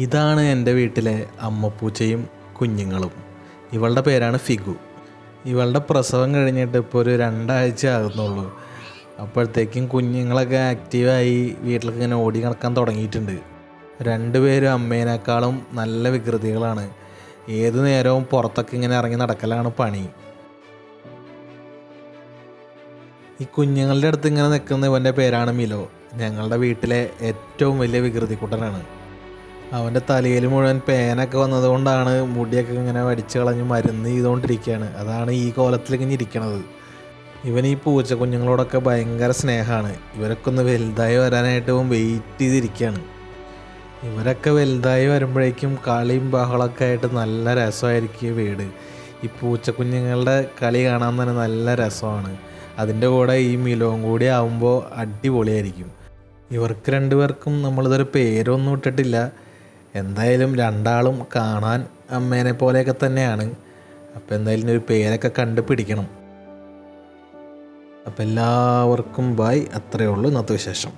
ഇതാണ് എൻ്റെ വീട്ടിലെ അമ്മപ്പൂച്ചയും കുഞ്ഞുങ്ങളും. ഇവളുടെ പേരാണ് ഫിഗു. ഇവളുടെ പ്രസവം കഴിഞ്ഞിട്ട് ഇപ്പോൾ ഒരു 2 ആഴ്ച ആകുന്നുള്ളൂ. അപ്പോഴത്തേക്കും കുഞ്ഞുങ്ങളൊക്കെ ആക്റ്റീവായി വീട്ടിലൊക്കെ ഇങ്ങനെ ഓടി നടക്കാൻ തുടങ്ങിയിട്ടുണ്ട്. 2 പേരും അമ്മേനേക്കാളും നല്ല വികൃതികളാണ്. ഏതു നേരവും പുറത്തൊക്കെ ഇങ്ങനെ ഇറങ്ങി നടക്കലാണ് പണി. ഈ കുഞ്ഞുങ്ങളുടെ അടുത്ത് ഇങ്ങനെ നിൽക്കുന്ന ഇവൻ്റെ പേരാണ് മിലോ. ഞങ്ങളുടെ വീട്ടിലെ ഏറ്റവും വലിയ വികൃതിക്കുട്ടനാണ്. അവൻ്റെ തലയിൽ മുഴുവൻ പേനൊക്കെ വന്നതുകൊണ്ടാണ് മുടിയൊക്കെ ഇങ്ങനെ വടിച്ച് കളഞ്ഞ് മരുന്ന് ചെയ്തുകൊണ്ടിരിക്കുകയാണ്. അതാണ് ഈ കോലത്തിലിങ്ങനെ ഇരിക്കണത്. ഇവൻ ഈ പൂച്ച കുഞ്ഞുങ്ങളോടൊക്കെ ഭയങ്കര സ്നേഹമാണ്. ഇവരൊക്കെ ഒന്ന് വലുതായി വരാനായിട്ട് ഇവൻ വെയിറ്റ് ചെയ്തിരിക്കുകയാണ്. ഇവരൊക്കെ വലുതായി വരുമ്പോഴേക്കും കളിയും ബഹളമൊക്കെ ആയിട്ട് നല്ല രസമായിരിക്കും വീട്. ഈ പൂച്ച കുഞ്ഞുങ്ങളുടെ കളി കാണാൻ തന്നെ നല്ല രസമാണ്. അതിൻ്റെ കൂടെ ഈ മിലോവും കൂടി ആകുമ്പോൾ അടിപൊളിയായിരിക്കും. ഇവർക്ക് 2 പേർക്കും നമ്മളിതൊരു പേരൊന്നും ഇട്ടിട്ടില്ല. എന്തായാലും 2 ആളും കാണാൻ അമ്മേനെ പോലെയൊക്കെ തന്നെയാണ്. അപ്പോൾ എന്തായാലും ഒരു പേരൊക്കെ കണ്ടുപിടിക്കണം. അപ്പോൾ എല്ലാവർക്കും ബൈ. അത്രയേ ഉള്ളൂ ഇന്നത്തെ വിശേഷം.